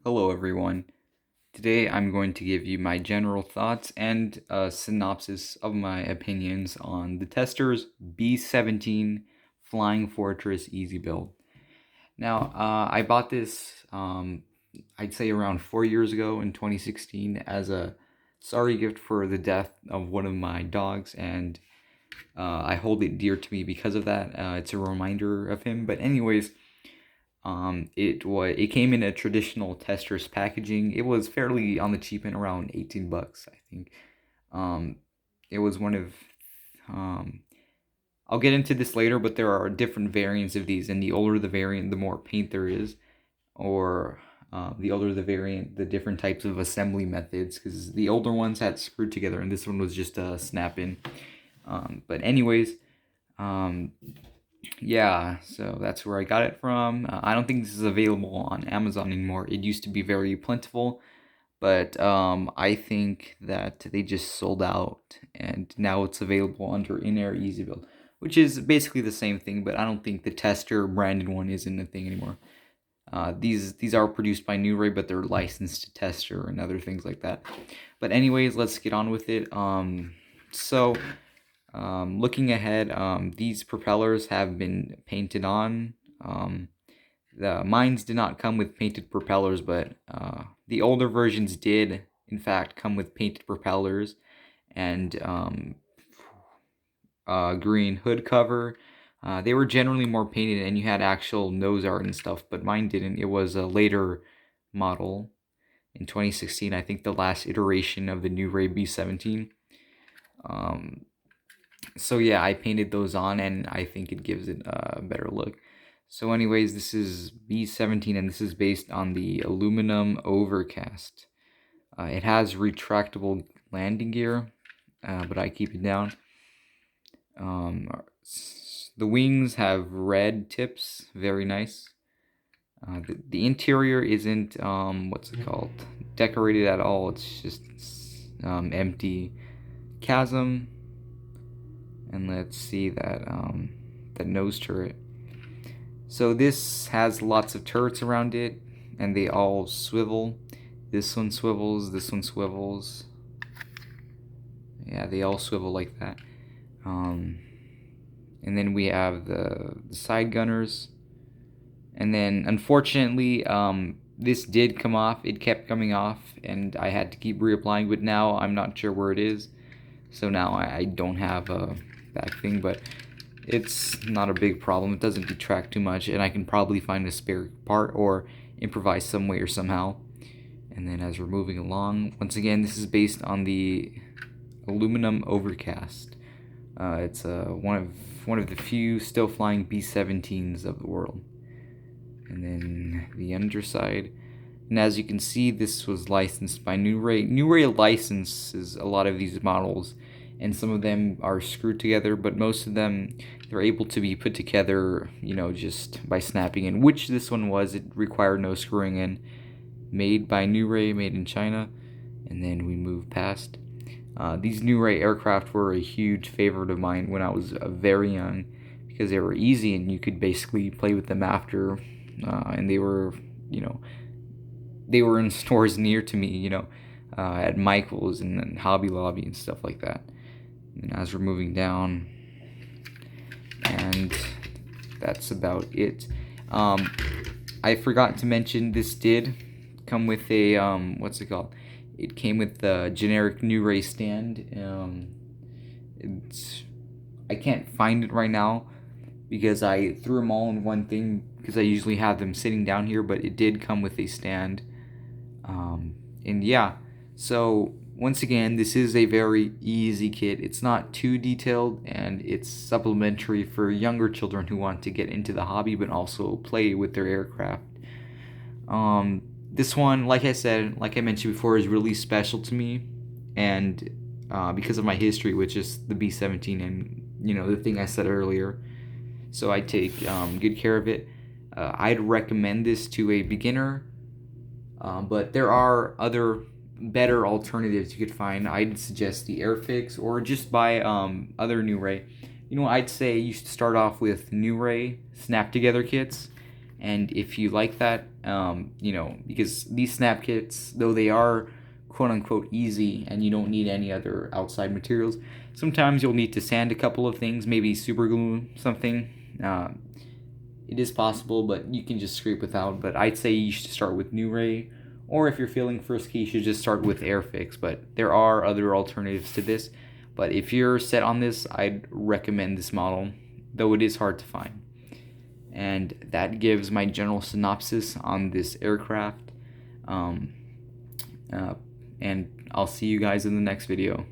Hello, everyone. Today I'm going to give you my general thoughts and a synopsis of my opinions on the Tester's B-17 Flying Fortress Easy Build. Now, I bought this, I'd say around 4 years ago in 2016 as a sorry gift for the death of one of my dogs, and I hold it dear to me because of that. It's a reminder of him. But anyways, it came in a traditional tester's packaging. It was fairly on the cheap end, around $18, I think. Um, it was one of um, I'll get into this later, but there are different variants of these, and the older the variant, the more paint there is, or the older the variant, the different types of assembly methods. Because the older ones had screwed together, and this one was just a snap in. But anyways, um, yeah, so that's where I got it from. I don't think this is available on Amazon anymore. It used to be very plentiful, but I think that they just sold out, and now it's available under In-Air Easy Build, which is basically the same thing, but I don't think the Tester branded one isn't a thing anymore. These are produced by New Ray, but they're licensed to Tester and other things like that. But anyways, let's get on with it. So looking ahead, these propellers have been painted on. The mines did not come with painted propellers, but the older versions did, in fact, come with painted propellers and green hood cover. They were generally more painted, and you had actual nose art and stuff, but mine didn't. It was a later model in 2016. I think the last iteration of the new Ray B-17. Um, so yeah, I painted those on, and I think it gives it a better look. So anyways, this is B-17, and this is based on the aluminum overcast. It has retractable landing gear, but I keep it down. The wings have red tips, very nice. The interior isn't, what's it called, decorated at all. It's just empty chasm. And let's see that nose turret. So this has lots of turrets around it, and they all swivel. This one swivels, this one swivels. Yeah, they all swivel like that. And then we have the side gunners. And then, unfortunately, this did come off. It kept coming off, and I had to keep reapplying. But now I'm not sure where it is. So now I don't have a back thing, but it's not a big problem. It doesn't detract too much, and I can probably find a spare part or improvise some way or somehow. And then as we're moving along, once again, this is based on the aluminum overcast. It's one of the few still flying B-17s of the world. And then the underside. And as you can see, this was licensed by New Ray. New Ray licenses a lot of these models, and some of them are screwed together, but most of them, they're able to be put together, just by snapping in, which this one was. It required no screwing in. Made by New Ray, made in China. And then we move past. These New Ray aircraft were a huge favorite of mine when I was very young, because they were easy and you could basically play with them after, and they were, they were in stores near to me, at Michael's and Hobby Lobby and stuff like that. And as we're moving down, and that's about it. I forgot to mention, this did come with a, what's it called? It came with the generic New Ray stand. I can't find it right now because I threw them all in one thing, because I usually have them sitting down here, but it did come with a stand. And yeah, so once again, this is a very easy kit. It's not too detailed, and it's supplementary for younger children who want to get into the hobby but also play with their aircraft. This one, like I said, like I mentioned before, is really special to me, and because of my history with just the B-17 and the thing I said earlier. So I take good care of it. I'd recommend this to a beginner, but there are other better alternatives you could find. I'd suggest the Airfix, or just buy other New Ray. I'd say you should start off with New Ray snap together kits, And if you like that, because these snap kits, though they are quote unquote easy and you don't need any other outside materials, sometimes you'll need to sand a couple of things, maybe super glue something. It is possible, but you can just scrape without. But I'd say you should start with New Ray, or if you're feeling frisky, you should just start with Airfix. But there are other alternatives to this. But if you're set on this, I'd recommend this model, though it is hard to find. And that gives my general synopsis on this aircraft. Um, and I'll see you guys in the next video.